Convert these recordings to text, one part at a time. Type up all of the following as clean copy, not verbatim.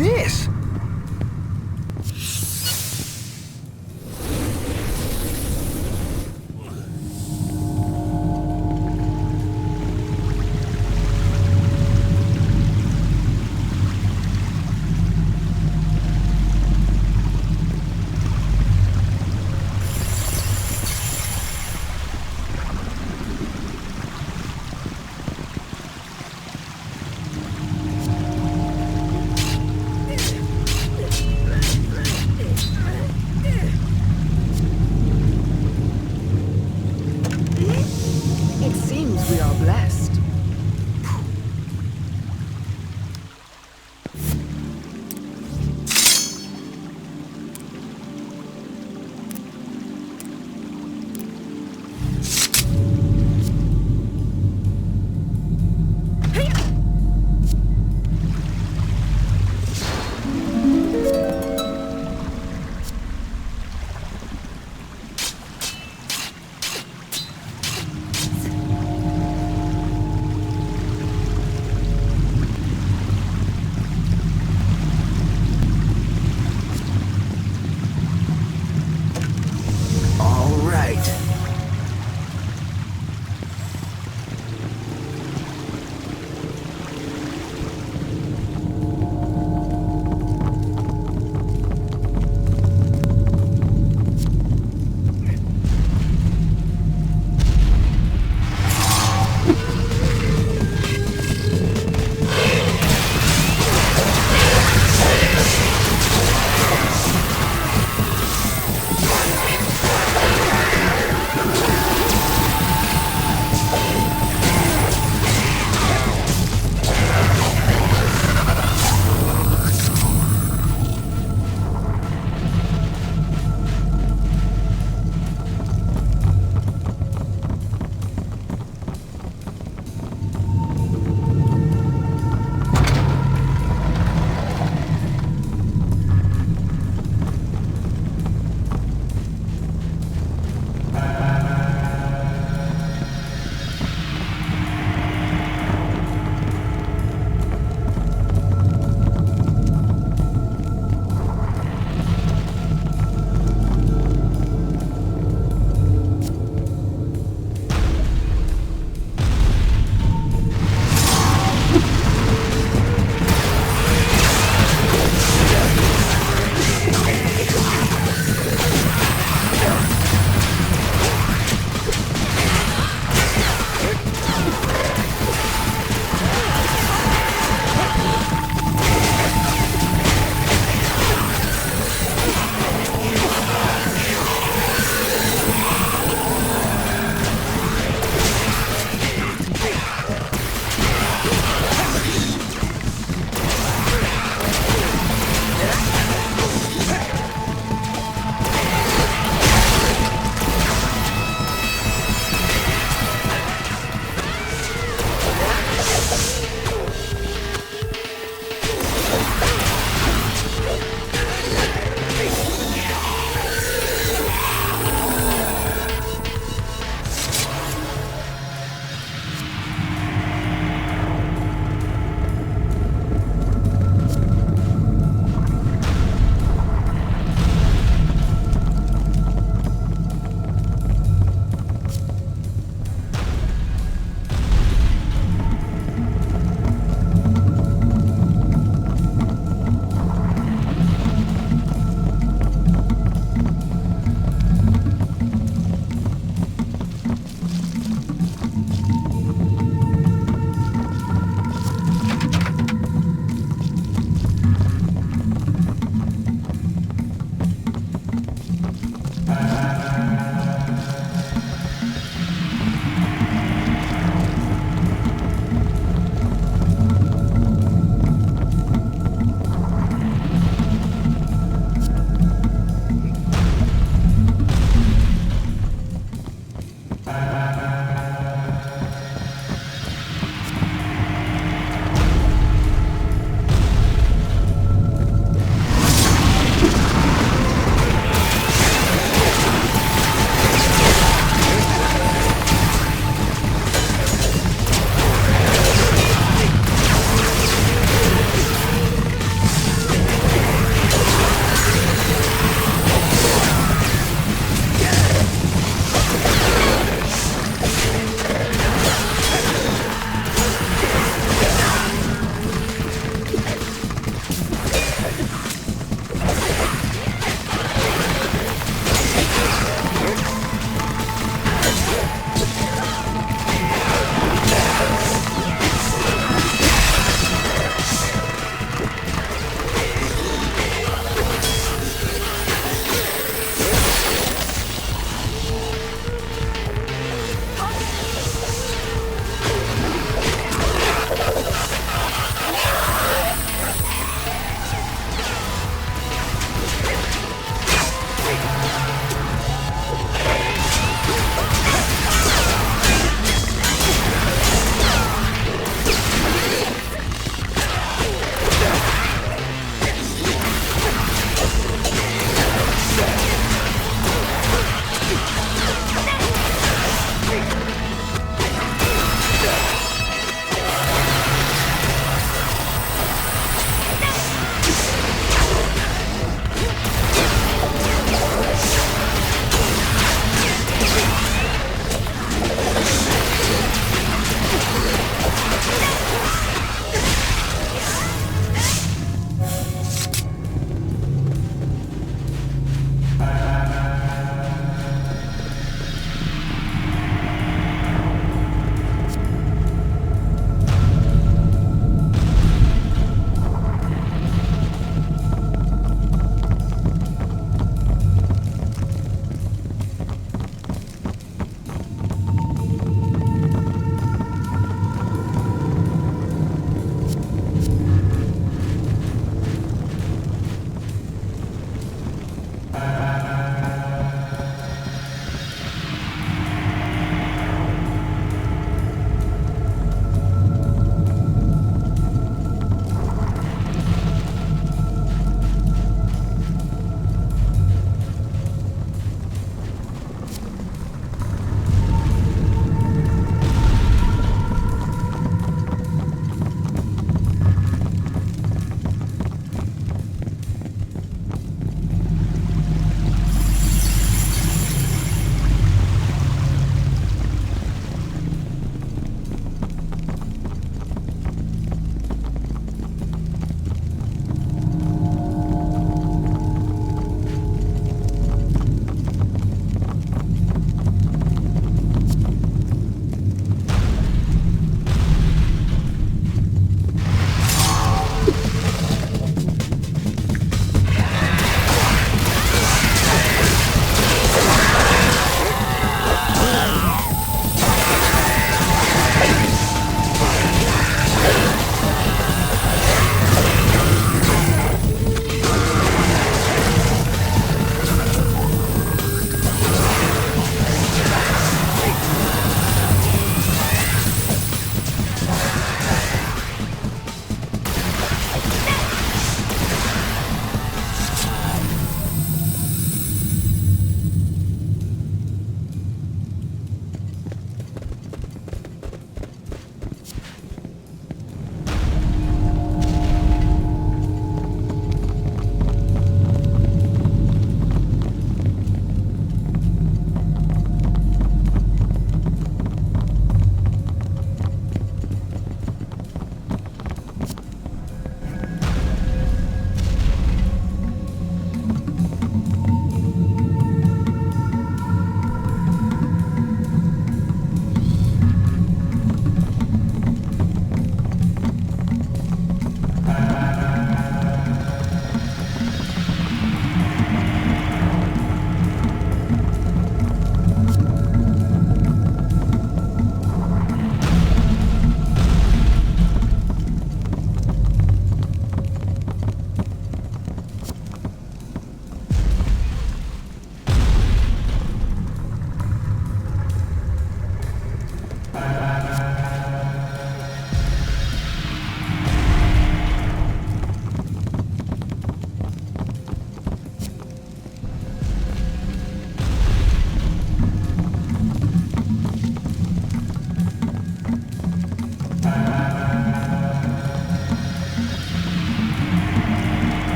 this?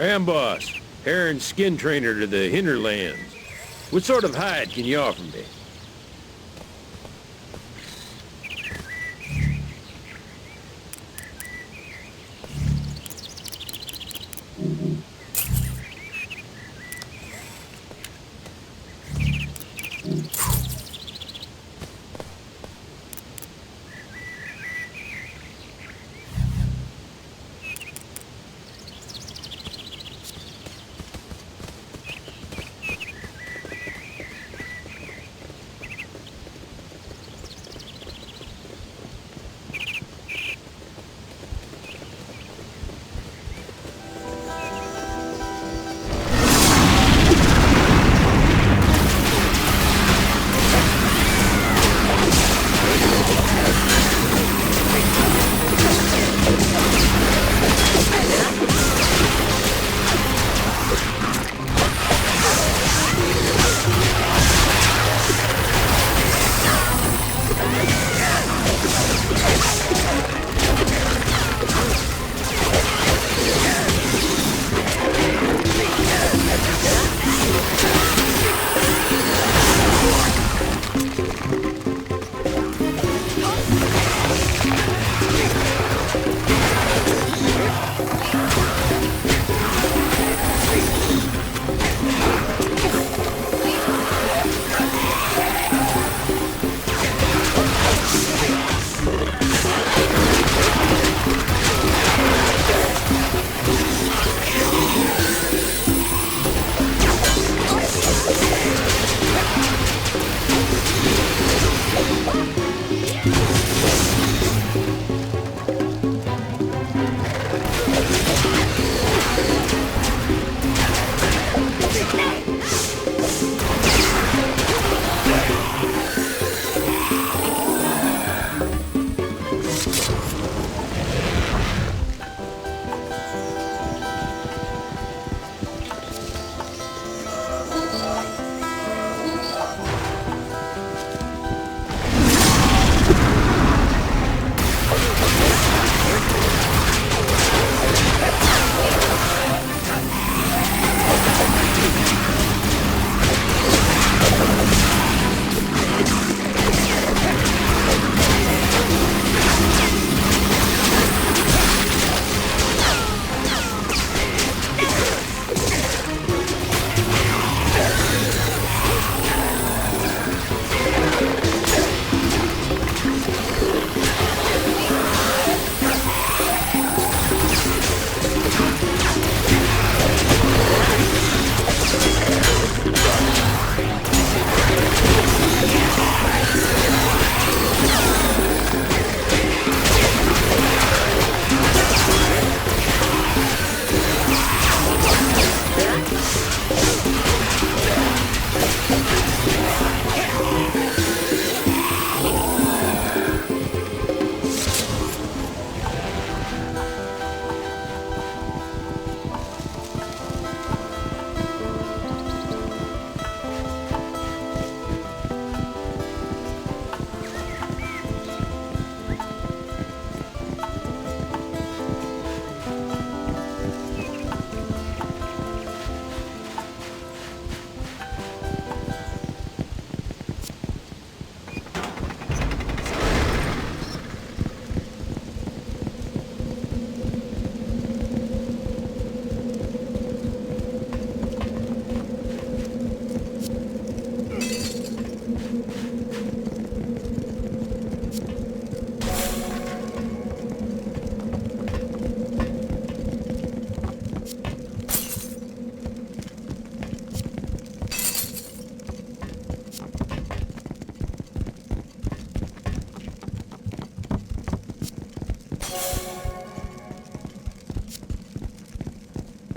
Boss, hair and skin trainer to the hinterlands. What sort of hide can you offer me?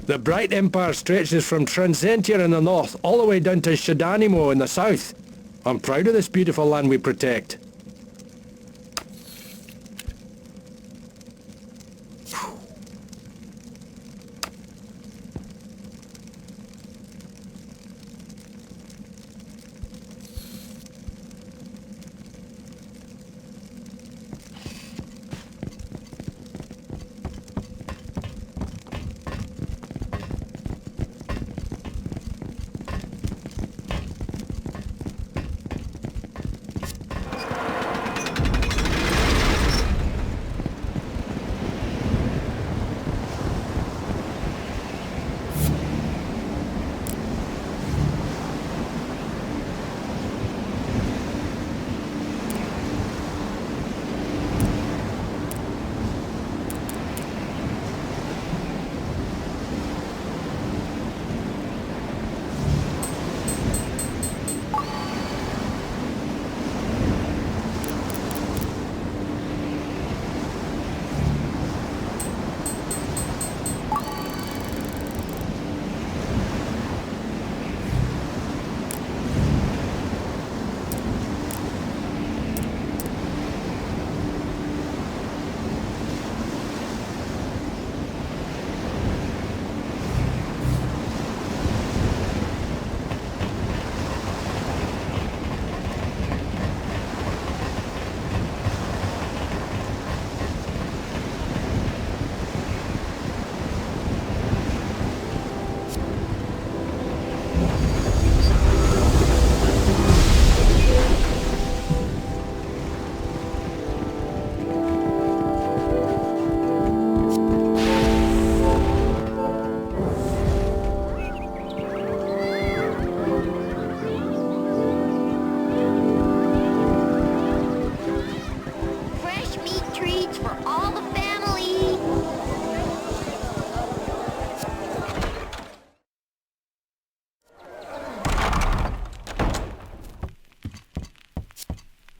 The Bright Empire stretches from Transentia in the north all the way down to Shadanimo in the south. I'm proud of this beautiful land we protect.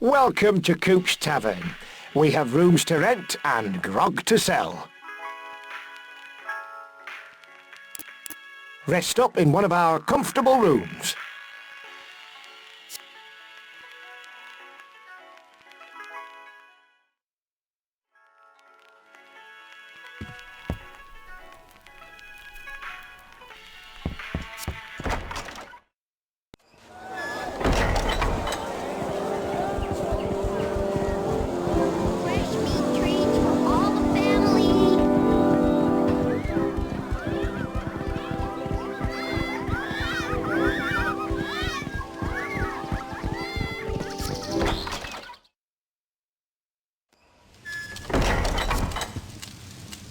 Welcome to Coop's Tavern. We have rooms to rent and grog to sell. Rest up in one of our comfortable rooms. Fresh meat treats for all the family.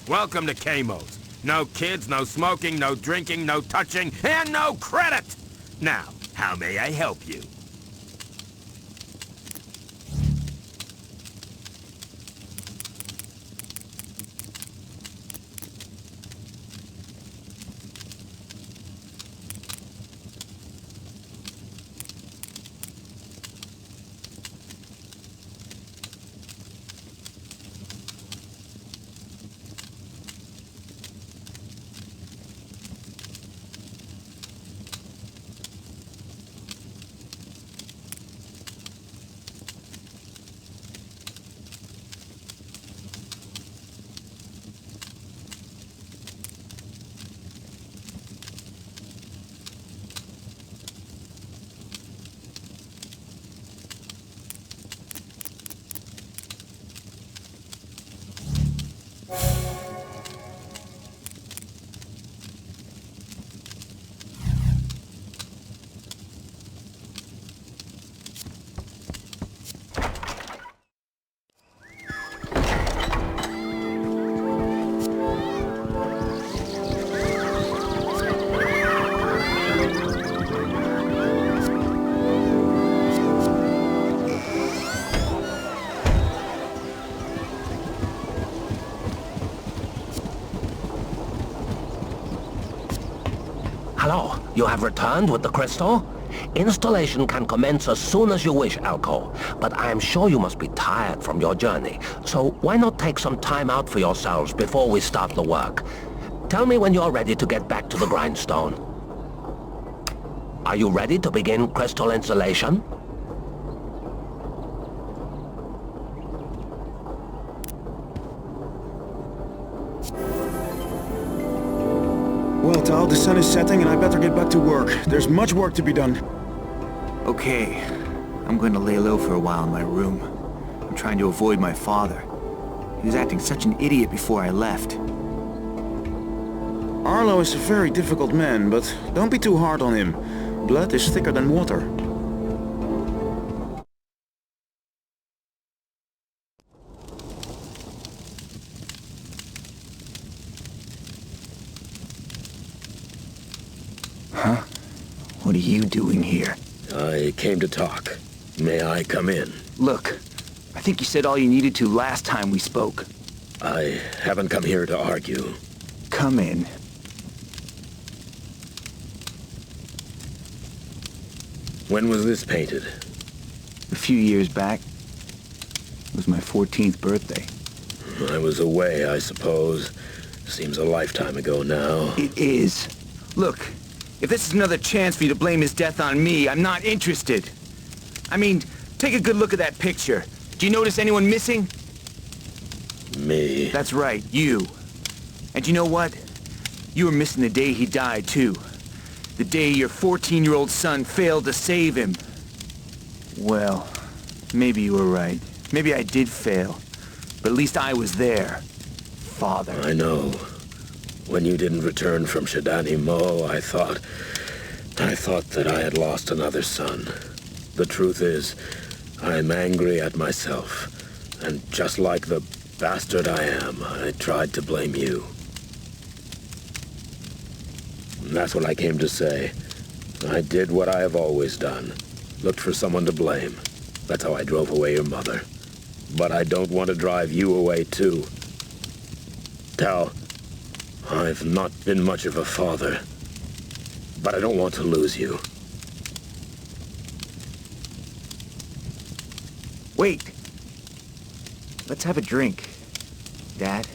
Welcome to Camo's. No kids, no smoking, no drinking, no touching, and no credit! Now, how may I help you? Hello, you have returned with the crystal? Installation can commence as soon as you wish, Alco, but I am sure you must be tired from your journey, so why not take some time out for yourselves before we start the work? Tell me when you're ready to get back to the grindstone. Are you ready to begin crystal installation? Well, Tal, the sun is setting and I better get back to work. There's much work to be done. Okay, I'm going to lay low for a while in my room. I'm trying to avoid my father. He was acting such an idiot before I left. Arlo is a very difficult man, but don't be too hard on him. Blood is thicker than water. Huh? What are you doing here? I came to talk. May I come in? Look, I think you said all you needed to last time we spoke. I haven't come here to argue. Come in. When was this painted? A few years back. It was my 14th birthday. I was away, I suppose. Seems a lifetime ago now. It is. Look, if this is another chance for you to blame his death on me, I'm not interested. I mean, take a good look at that picture. Do you notice anyone missing? Me? That's right, you. And you know what? You were missing the day he died, too. The day your 14-year-old son failed to save him. Well, maybe you were right. Maybe I did fail. But at least I was there. Father. I know. When you didn't return from Shidani Mo, I thought that I had lost another son. The truth is, I'm angry at myself. And just like the bastard I am, I tried to blame you. And that's what I came to say. I did what I have always done. Looked for someone to blame. That's how I drove away your mother. But I don't want to drive you away, too. Tal, I've not been much of a father. But I don't want to lose you. Wait. Let's have a drink, Dad.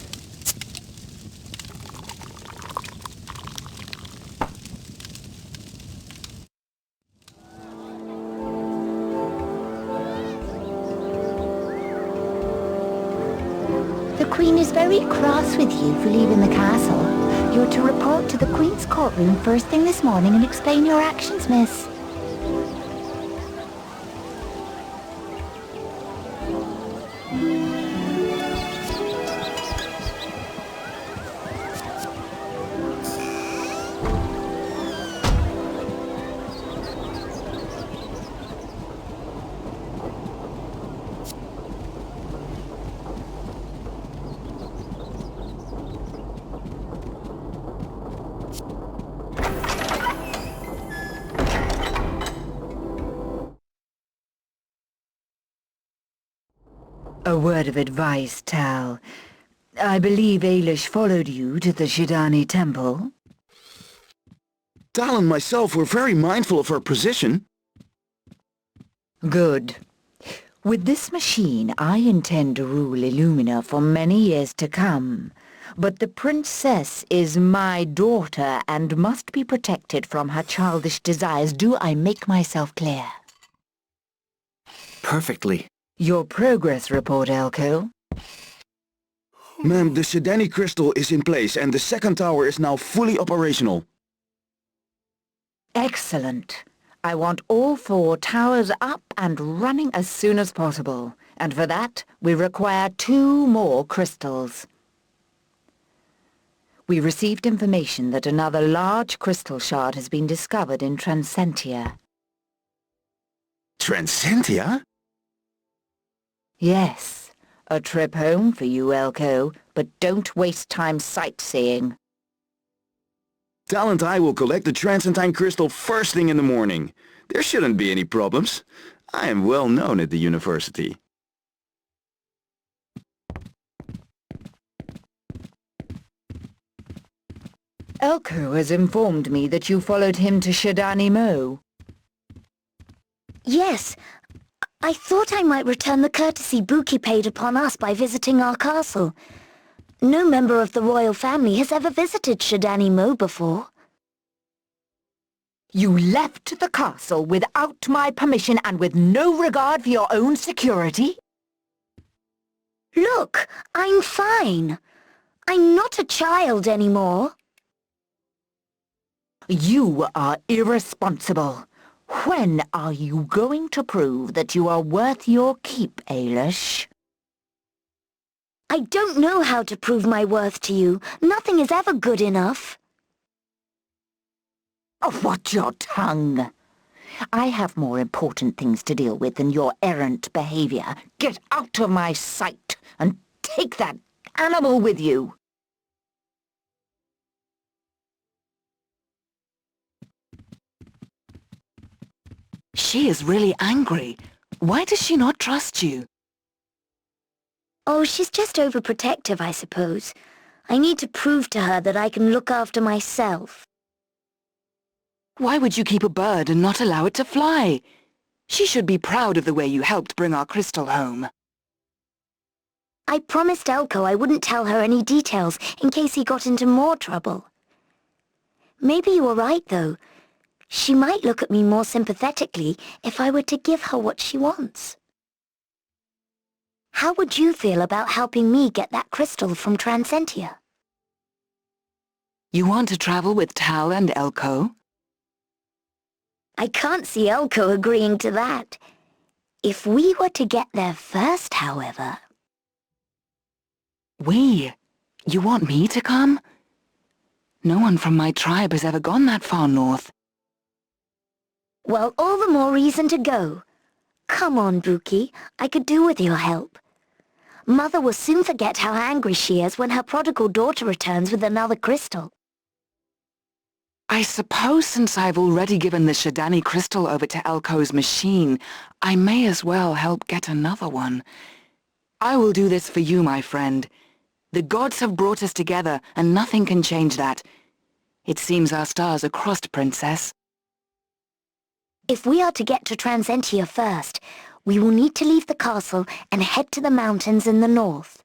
The Queen is very cross with you for leaving the castle. You're to report to the Queen's courtroom first thing this morning and explain your actions, miss. A word of advice, Tal. I believe Ailish followed you to the Shidani temple. Tal and myself were very mindful of our position. Good. With this machine, I intend to rule Illumina for many years to come. But the princess is my daughter and must be protected from her childish desires. Do I make myself clear? Perfectly. Your progress report, Elko. Ma'am, the Sudeki crystal is in place and the second tower is now fully operational. Excellent. I want all 4 towers up and running as soon as possible. And for that, we require 2 more crystals. We received information that another large crystal shard has been discovered in Transcentia. Transcentia? Yes, a trip home for you, Elko, but don't waste time sightseeing. Tal and I will collect the Transcendine crystal first thing in the morning. There shouldn't be any problems. I am well known at the university. Elko has informed me that you followed him to Shidani Mo. Yes, I thought I might return the courtesy Buki paid upon us by visiting our castle. No member of the royal family has ever visited Shidani Mo before. You left the castle without my permission and with no regard for your own security? Look, I'm fine. I'm not a child anymore. You are irresponsible. When are you going to prove that you are worth your keep, Ailish? I don't know how to prove my worth to you. Nothing is ever good enough. Oh, watch your tongue. I have more important things to deal with than your errant behavior. Get out of my sight and take that animal with you. She is really angry. Why does she not trust you? Oh, she's just overprotective, I suppose. I need to prove to her that I can look after myself. Why would you keep a bird and not allow it to fly? She should be proud of the way you helped bring our crystal home. I promised Elko I wouldn't tell her any details in case he got into more trouble. Maybe you were right, though. She might look at me more sympathetically if I were to give her what she wants. How would you feel about helping me get that crystal from Transcentia? You want to travel with Tal and Elko? I can't see Elko agreeing to that. If we were to get there first, however... We? You want me to come? No one from my tribe has ever gone that far north. Well, all the more reason to go. Come on, Buki. I could do with your help. Mother will soon forget how angry she is when her prodigal daughter returns with another crystal. I suppose since I've already given the Shidani crystal over to Elko's machine, I may as well help get another one. I will do this for you, my friend. The gods have brought us together, and nothing can change that. It seems our stars are crossed, Princess. If we are to get to Transcentia first, We will need to leave the castle and head to the mountains in the north.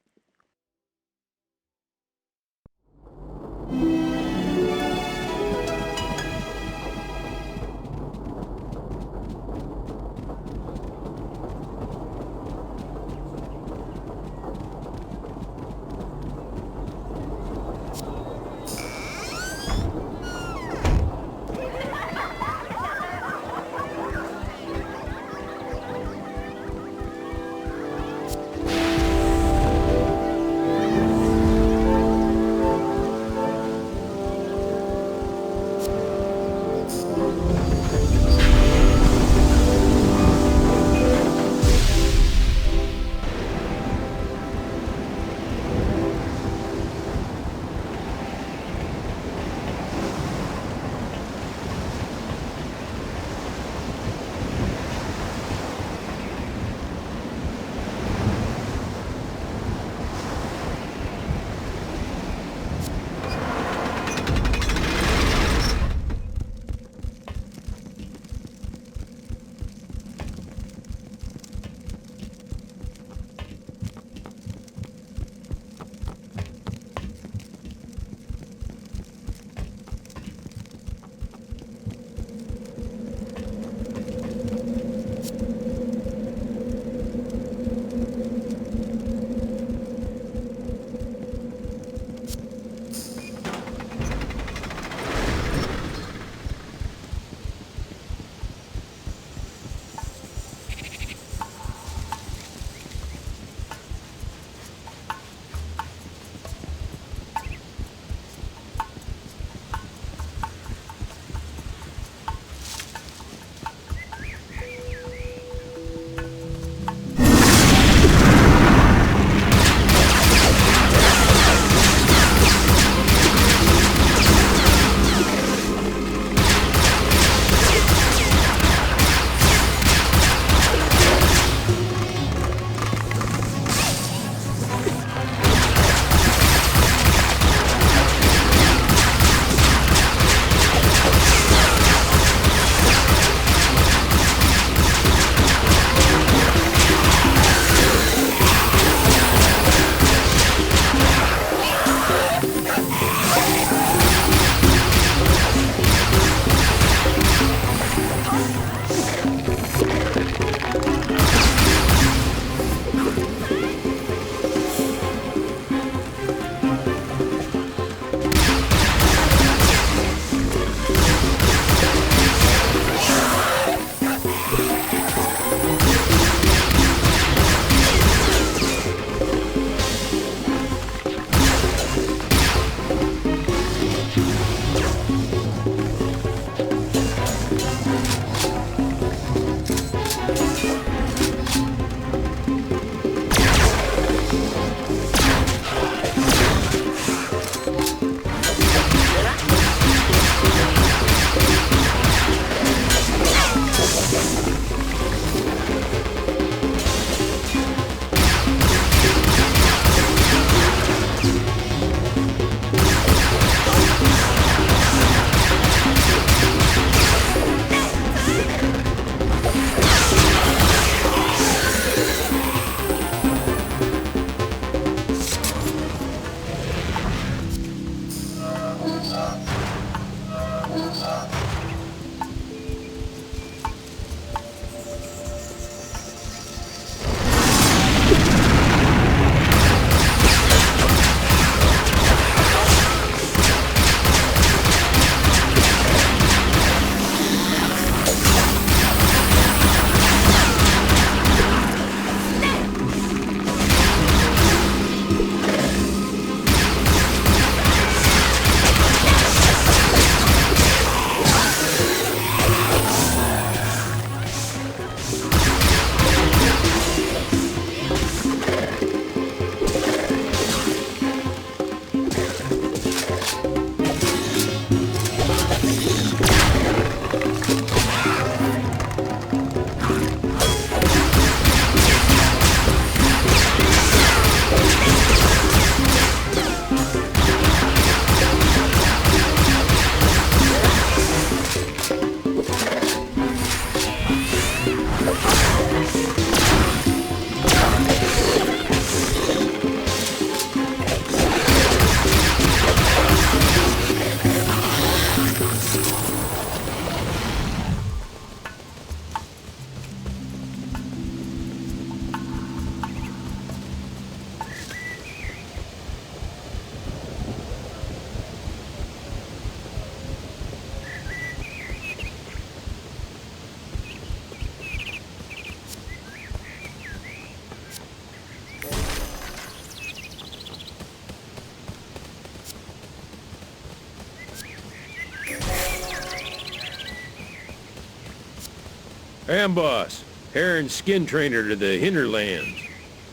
Amboss, hair and skin trainer to the hinterlands.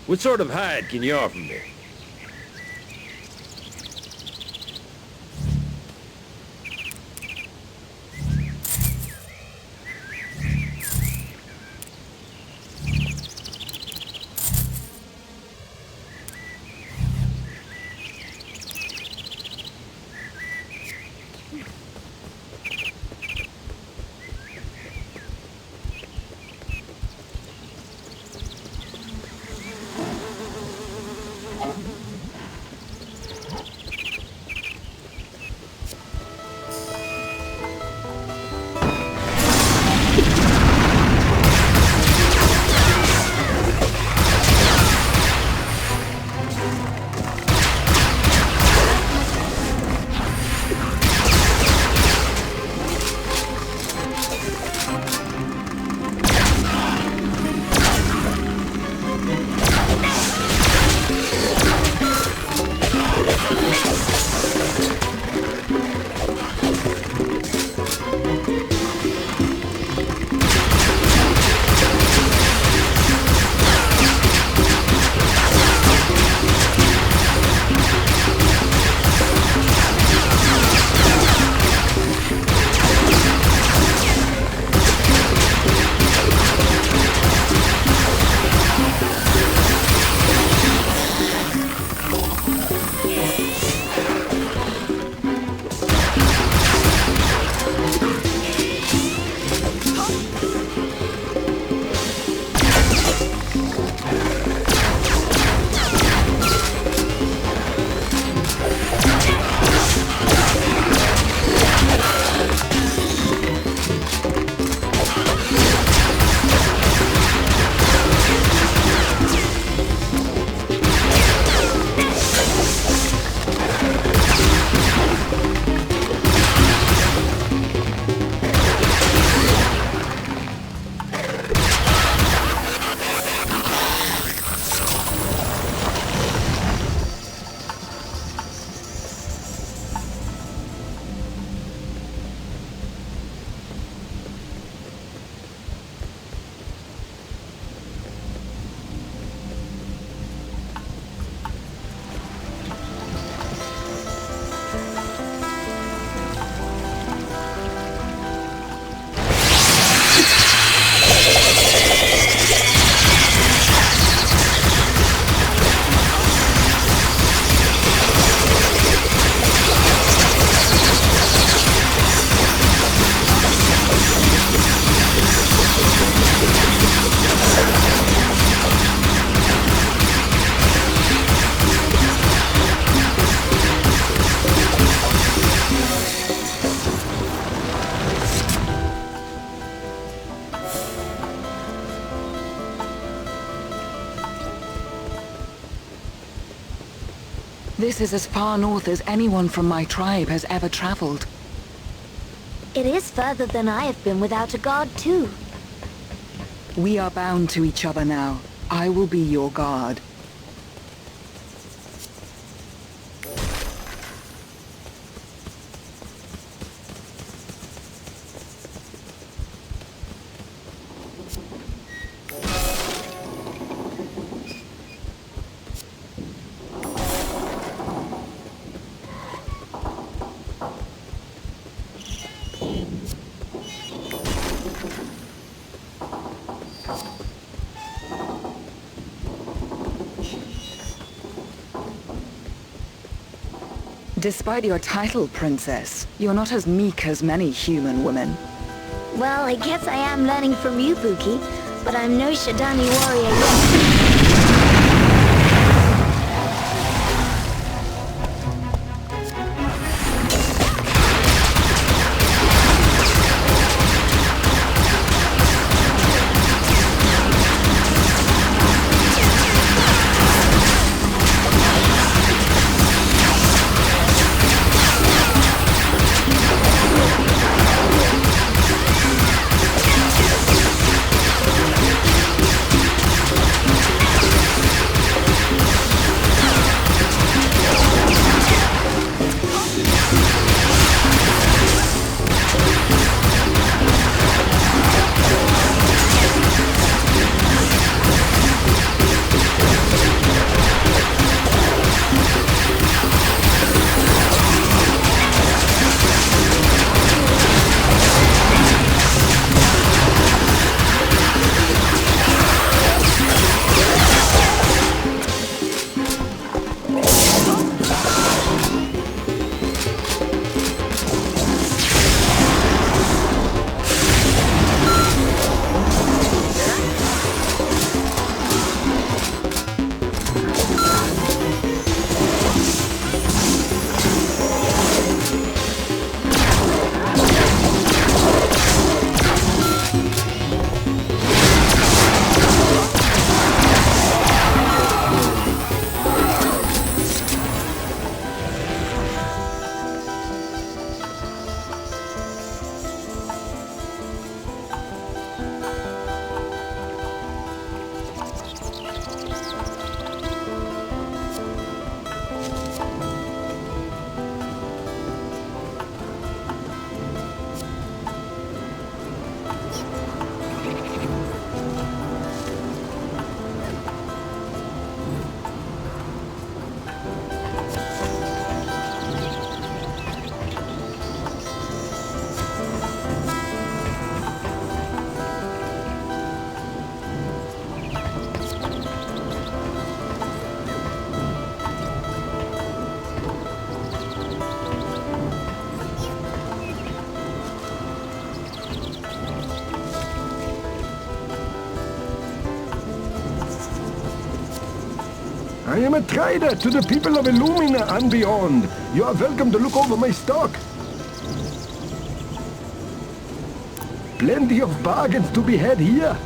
What sort of hide can you offer me? This is as far north as anyone from my tribe has ever traveled. It is further than I have been without a guard, too. We are bound to each other now. I will be your guard. Despite your title, Princess, you're not as meek as many human women. Well, I guess I am learning from you, Buki, but I'm no Shadani warrior yet. I am a trader to the people of Illumina and beyond. You are welcome to look over my stock. Plenty of bargains to be had here.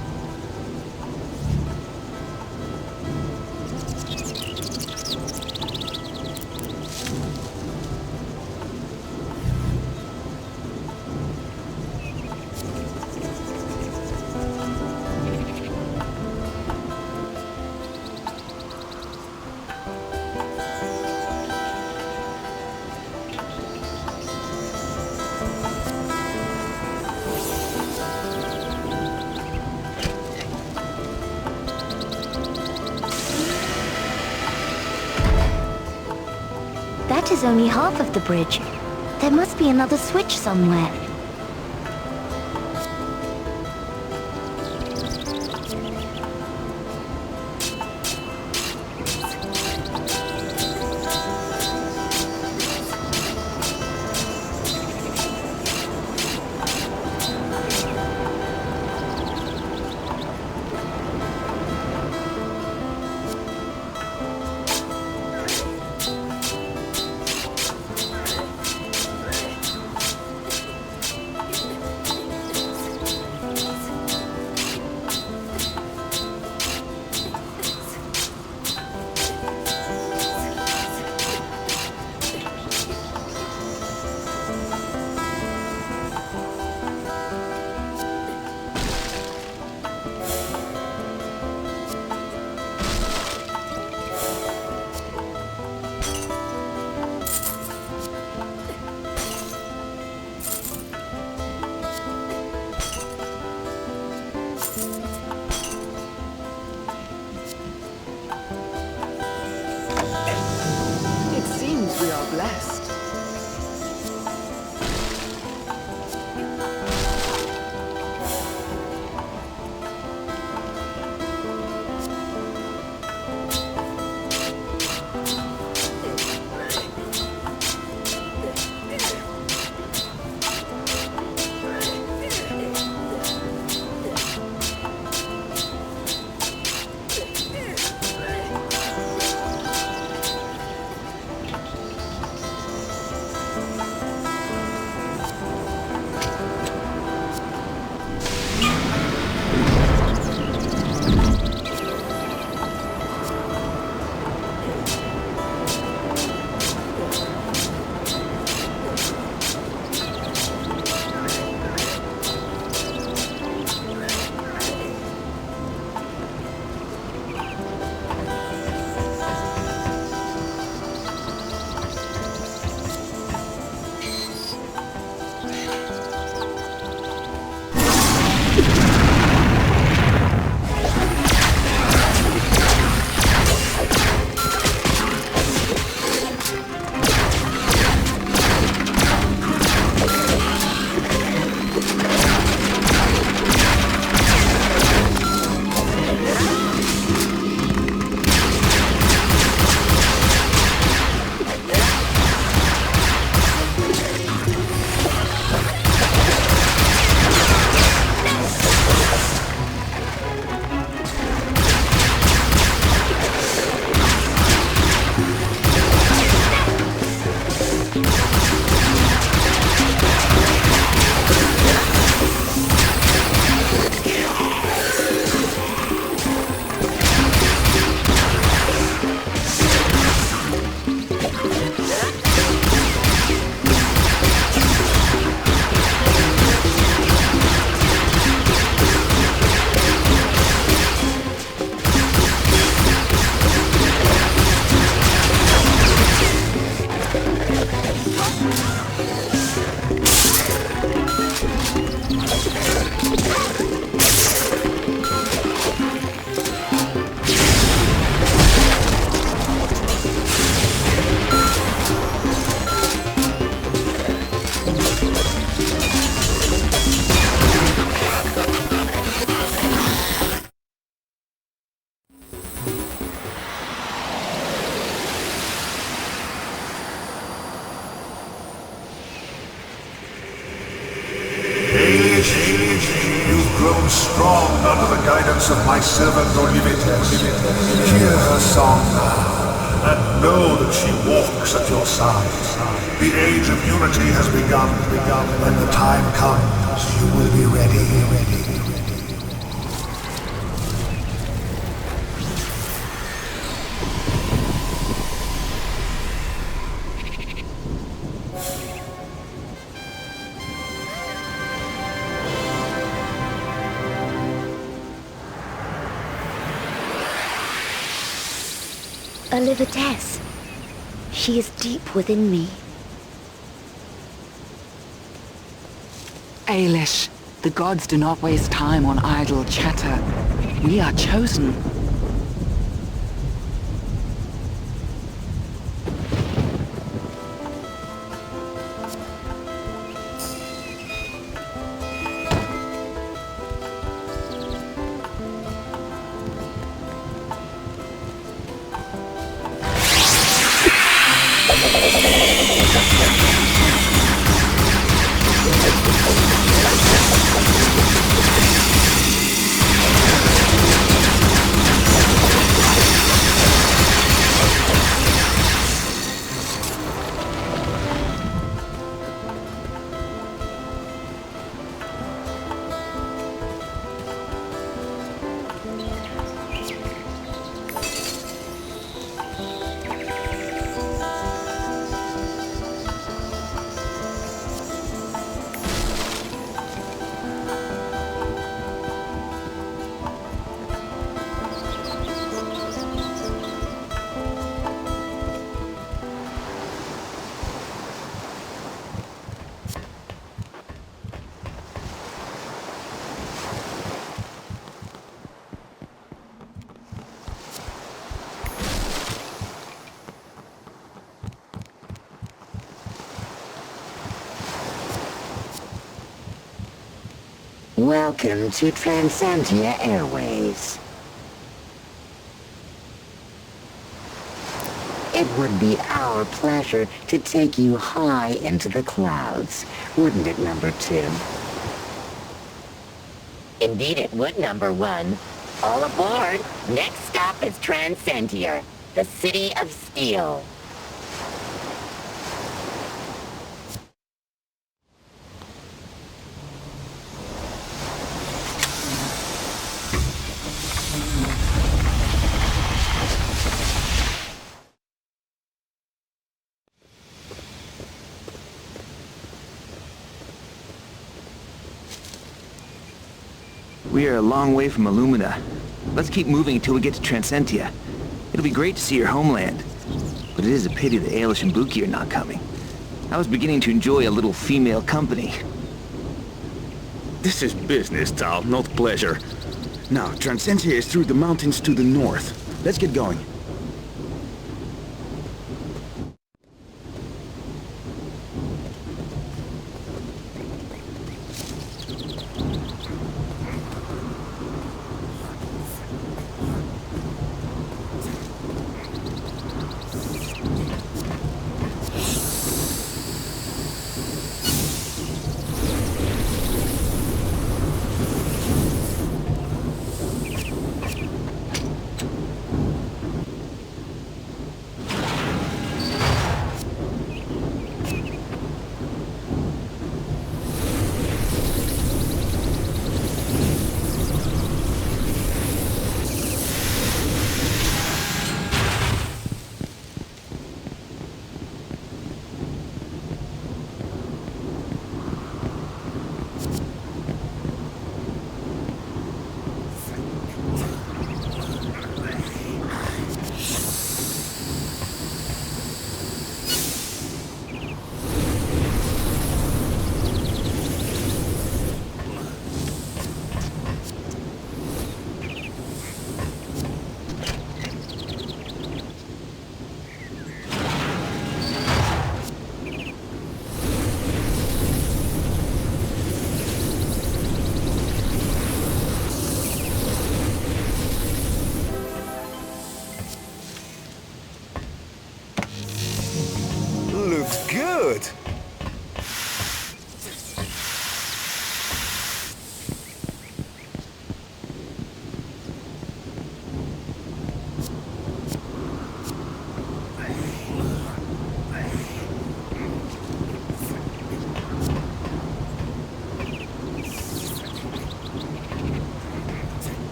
That is only half of the bridge. There must be another switch somewhere. It seems we are blessed. grown strong under the guidance of my servant Olivetes. Hear her song now, and know that she walks at your side. The age of unity has begun. When the time comes, you will be ready. Olivetes. She is deep within me. Ailish, the gods do not waste time on idle chatter. We are chosen. Welcome to Transcentia Airways. It would be our pleasure to take you high into the clouds, wouldn't it, number 2? Indeed it would, number 1. All aboard! Next stop is Transcentia, the city of steel. We are a long way from Illumina. Let's keep moving until we get to Transcentia. It'll be great to see your homeland. But it is a pity that Ailish and Buki are not coming. I was beginning to enjoy a little female company. This is business, Tal, not pleasure. Now, Transcentia is through the mountains to the north. Let's get going.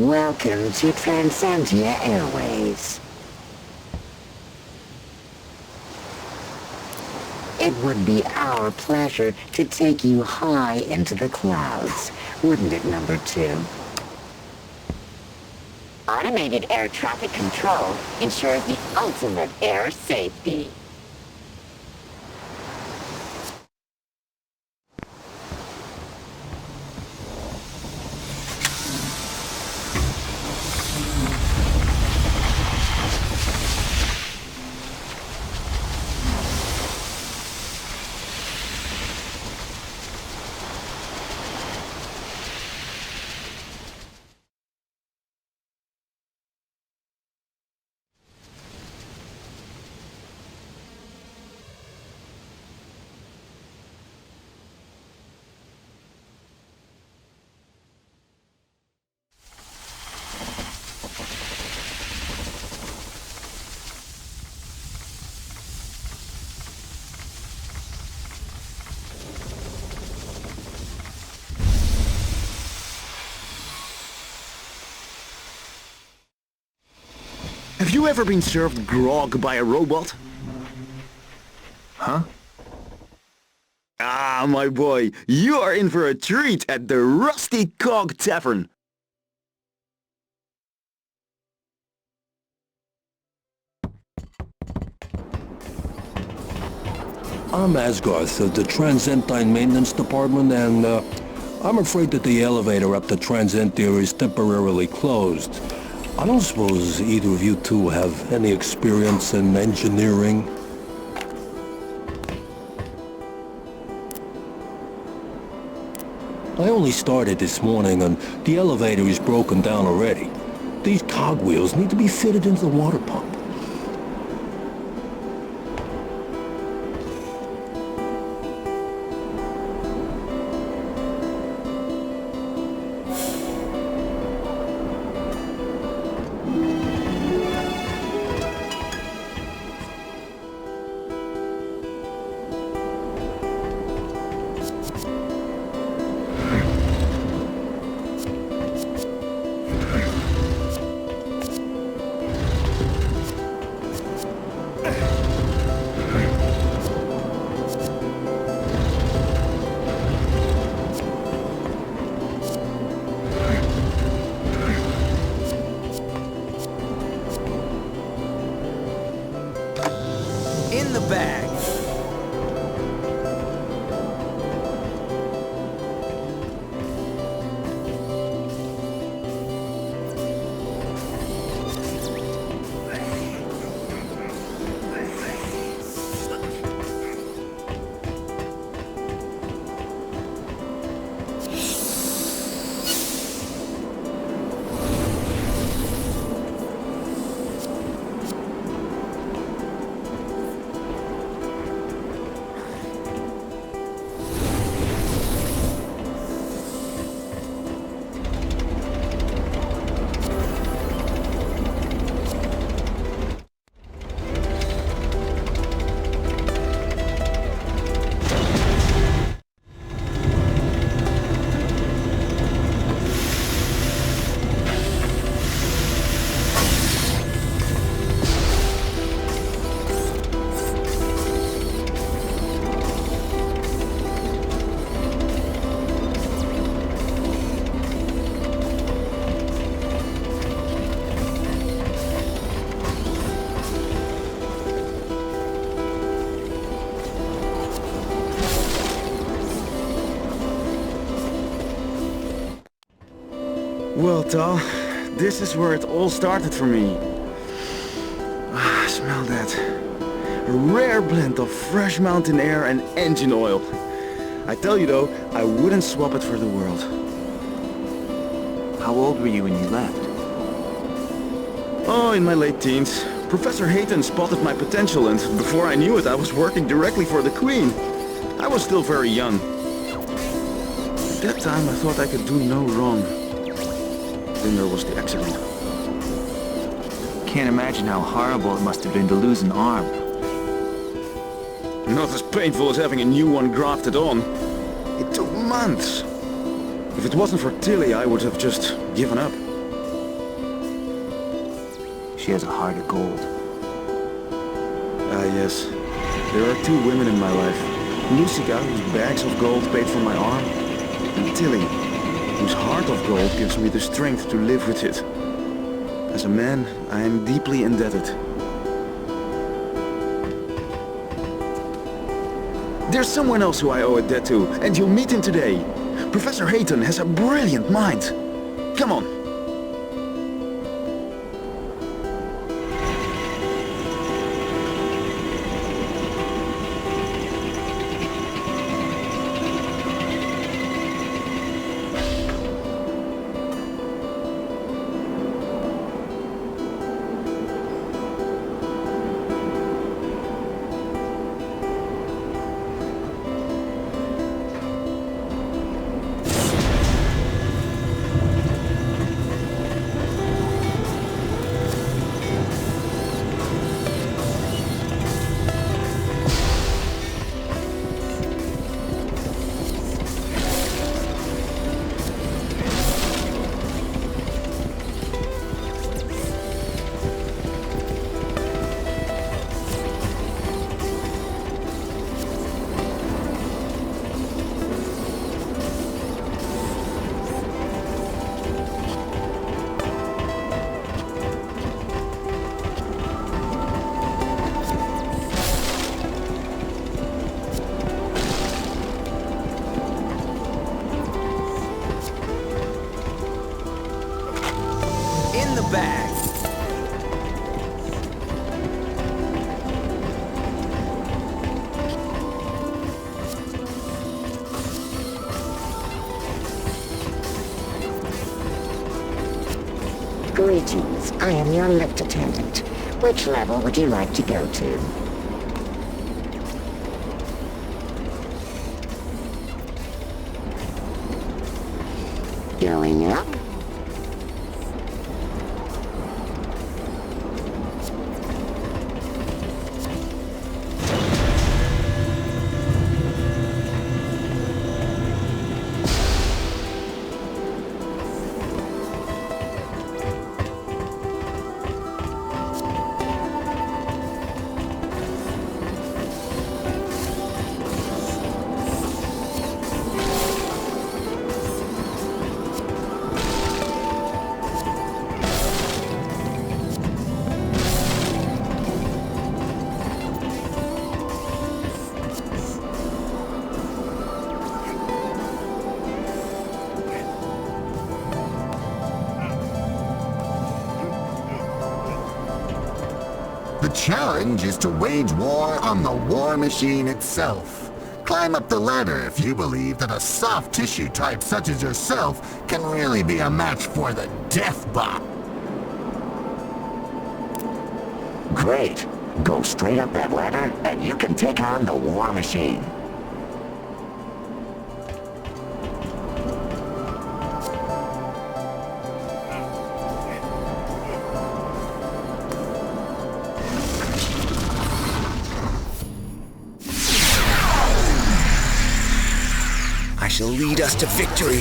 Welcome to Transcentia Airways. It would be our pleasure to take you high into the clouds, wouldn't it, number 2? Automated air traffic control ensures the ultimate air safety. Have you ever been served grog by a robot? Huh? Ah, my boy, you are in for a treat at the Rusty Cog Tavern. I'm Asgarth of the Transentine Maintenance Department, and I'm afraid that the elevator up to Transentia is temporarily closed. I don't suppose either of you two have any experience in engineering? I only started this morning and the elevator is broken down already. These cogwheels need to be fitted into the water pump. In the bag. Well, Tal, this is where it all started for me. Ah, smell that. A rare blend of fresh mountain air and engine oil. I tell you though, I wouldn't swap it for the world. How old were you when you left? Oh, in my late teens. Professor Hayton spotted my potential and before I knew it, I was working directly for the Queen. I was still very young. At that time, I thought I could do no wrong. Then there was the accident. Can't imagine how horrible it must have been to lose an arm. Not as painful as having a new one grafted on. It took months. If it wasn't for Tilly, I would have just given up. She has a heart of gold. Ah, yes. There are two women in my life. Lucica, whose bags of gold paid for my arm, and Tilly, whose heart of gold gives me the strength to live with it. As a man, I am deeply indebted. There's someone else who I owe a debt to, and you'll meet him today. Professor Hayton has a brilliant mind. Come on. In the bag. Greetings, I am your lift attendant. Which level would you like to go to? Going up? The challenge is to wage war on the war machine itself. Climb up the ladder if you believe that a soft tissue type such as yourself can really be a match for the Deathbot. Great. Go straight up that ladder and you can take on the war machine. Shall lead us to victory.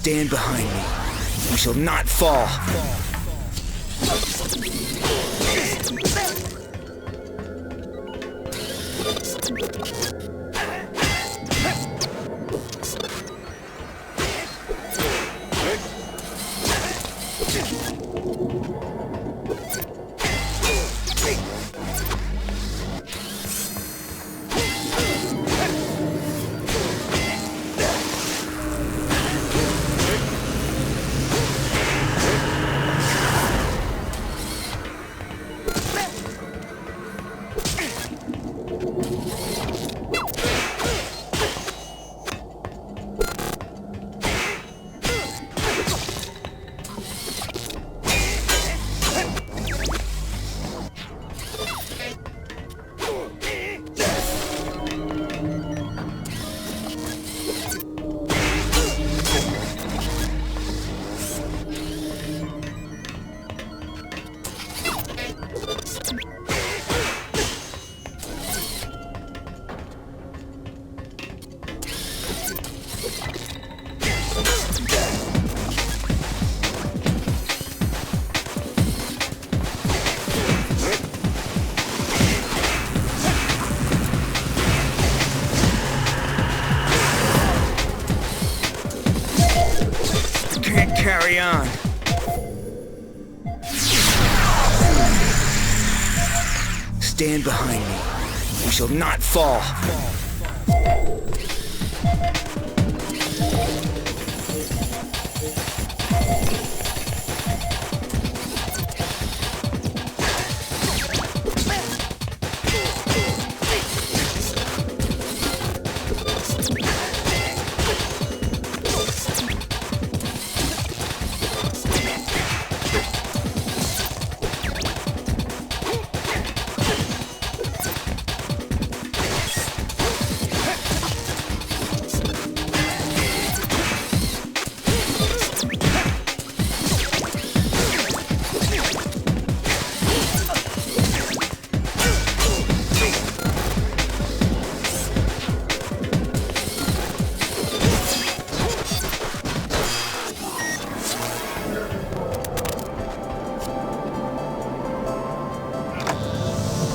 Stand behind me. We shall not fall. Carry on. Stand behind me. We shall not fall.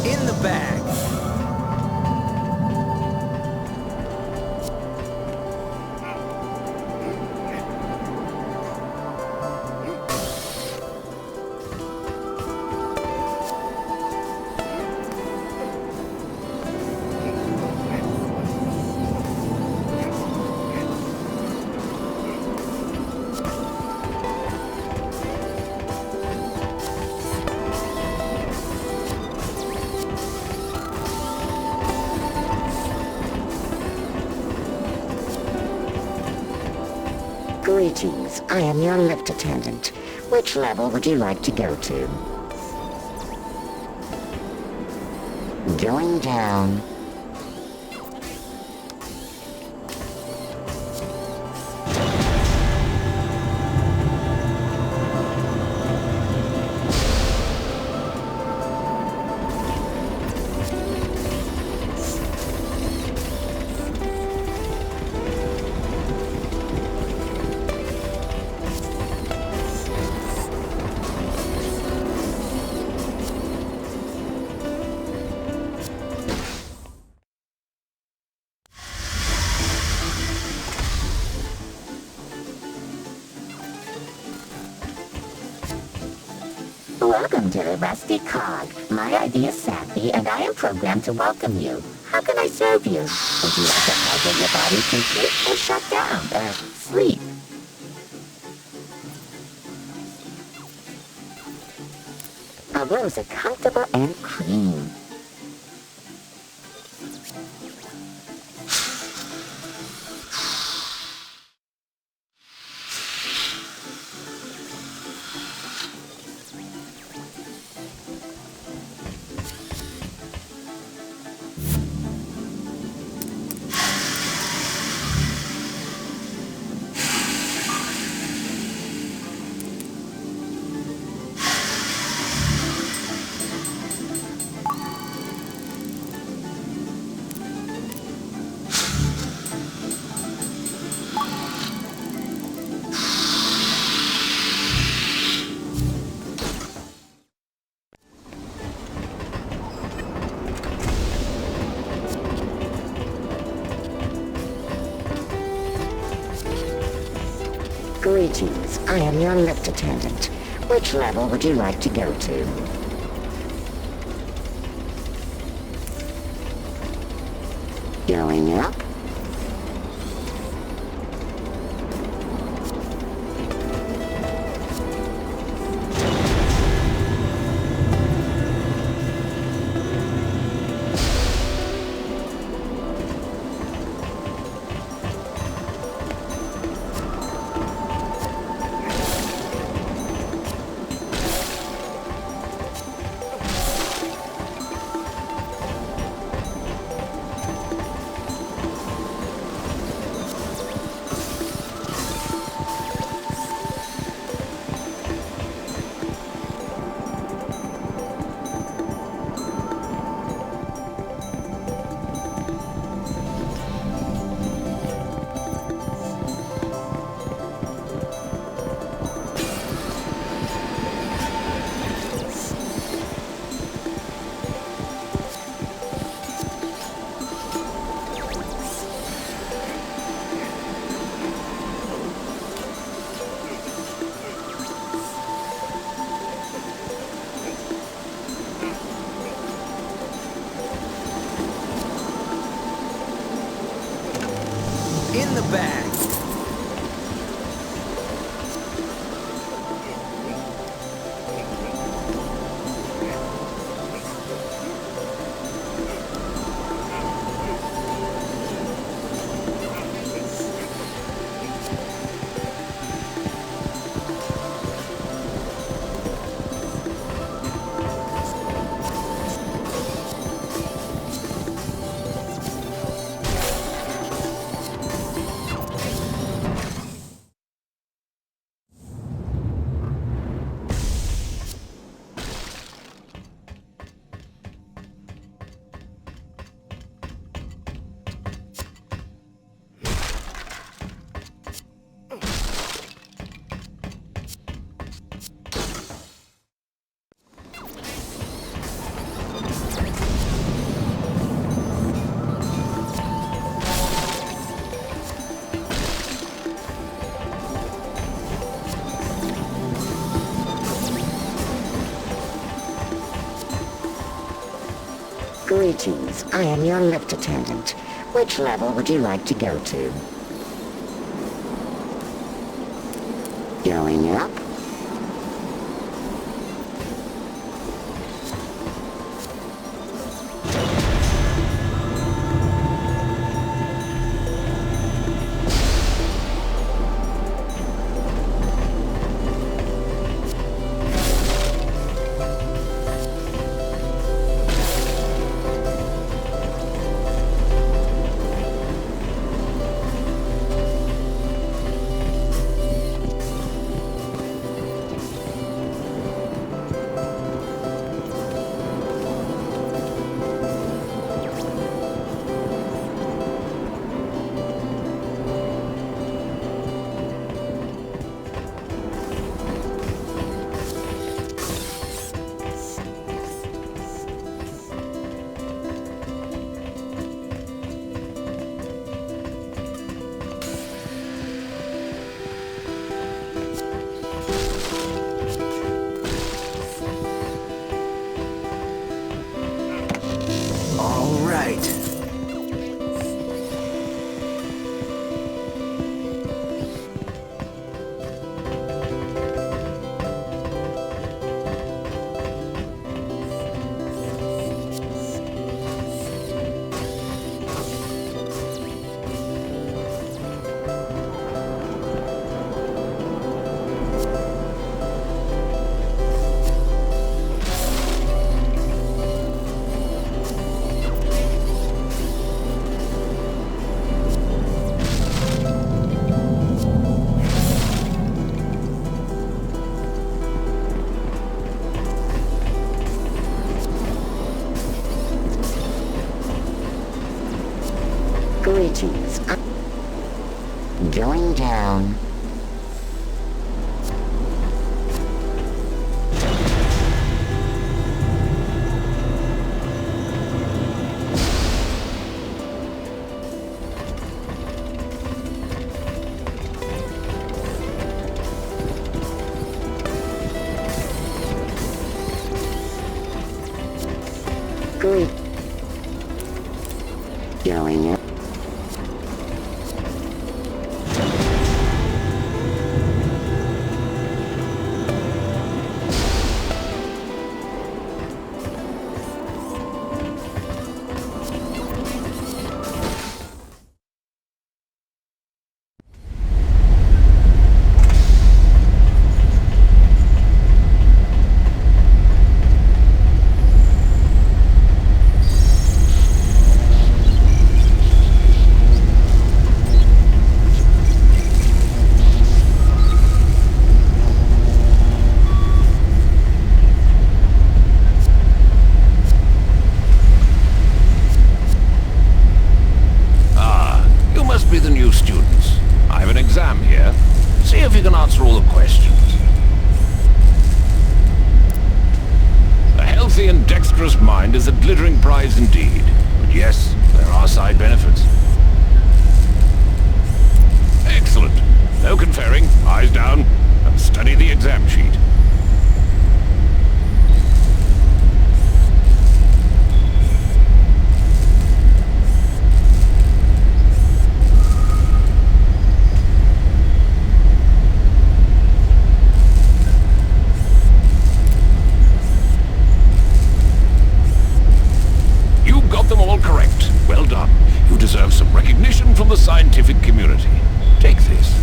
In the bag. Greetings, I am your lift attendant. Which level would you like to go to? Going down. Welcome to the Rusty Cog. My ID is Sappy, and I am programmed to welcome you. How can I serve you? Would you like to puzzle your body complete or shut down? Sleep? A rose are comfortable and cream. Greetings, I am your lift attendant. Which level would you like to go to? Going up? In the bag. Greetings, I am your lift attendant. Which level would you like to go to? Going up? All right. Greetings. Going down. Going in. Be the new students. I have an exam here. See if you can answer all the questions. A healthy and dexterous mind is a glittering prize indeed. But yes, there are side benefits. Excellent. No conferring. Eyes down. And study the exam sheet. Well done. You deserve some recognition from the scientific community. Take this.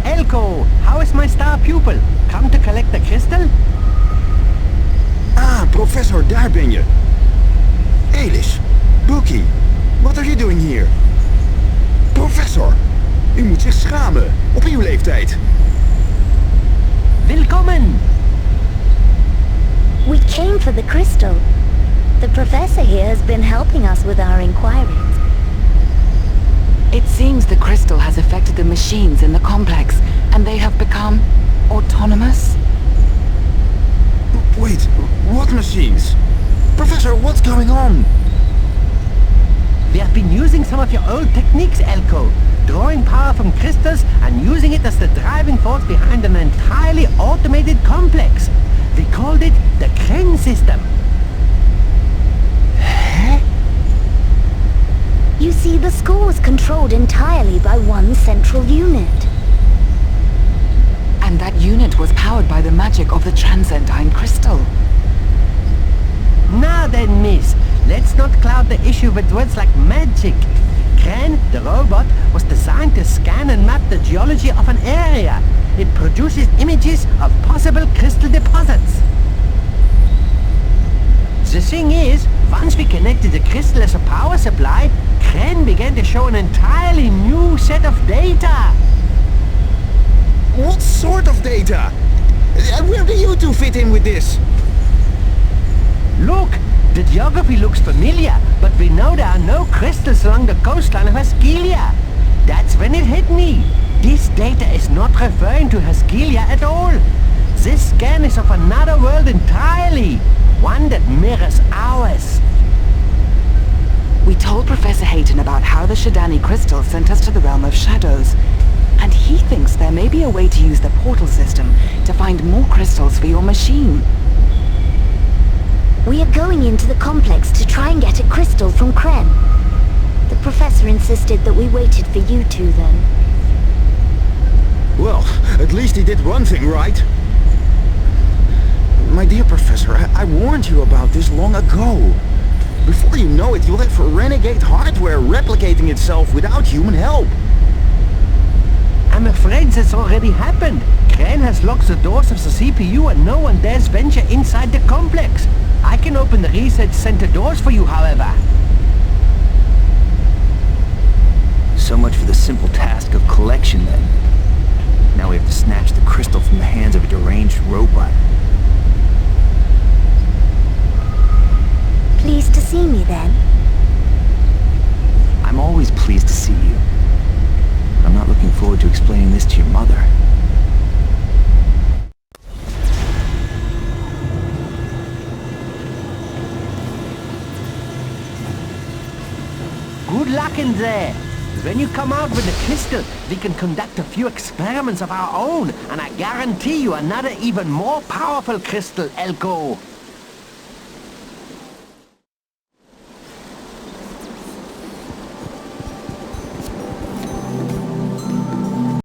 Elko, how is my star pupil? Come to collect the crystal? Ah, professor, daar ben je. Elish, Bookie, wat are you doing here? Professor, u moet zich schamen, op uw leeftijd. Willkommen! We came for the crystal. The professor here has been helping us with our inquiries. It seems the crystal has affected the machines in the complex, and they have become autonomous? Wait, what machines? Professor, what's going on? We have been using some of your old techniques, Elko. Drawing power from crystals and using it as the driving force behind an entirely automated complex. We called it the Kren system. You see, the school was controlled entirely by one central unit. And that unit was powered by the magic of the transcendine crystal. Now then, miss, let's not cloud the issue with words like magic. Kren, the robot, was designed to scan and map the geology of an area. It produces images of possible crystal deposits. The thing is, once we connected the crystal as a power supply, Kren began to show an entirely new set of data. What sort of data? Where do you two fit in with this? Look, the geography looks familiar, but we know there are no crystals along the coastline of Haskelia. That's when it hit me. This data is not referring to Haskelia at all. This scan is of another world entirely. One that mirrors ours. We told Professor Hayton about how the Shadani crystal sent us to the realm of shadows. And he thinks there may be a way to use the portal system to find more crystals for your machine. We are going into the complex to try and get a crystal from Kren. The professor insisted that we waited for you two then. Well, at least he did one thing right. My dear Professor, I warned you about this long ago. Before you know it, you'll have renegade hardware replicating itself without human help. I'm afraid that's already happened. Kren has locked the doors of the CPU and no one dares venture inside the complex. I can open the research center doors for you, however. So much for the simple task of collection, then. Now we have to snatch the crystal from the hands of a deranged robot. Pleased to see me, then? I'm always pleased to see you. But I'm not looking forward to explaining this to your mother. stuck in there. When you come out with the crystal, we can conduct a few experiments of our own, and I guarantee you another even more powerful crystal, Elko.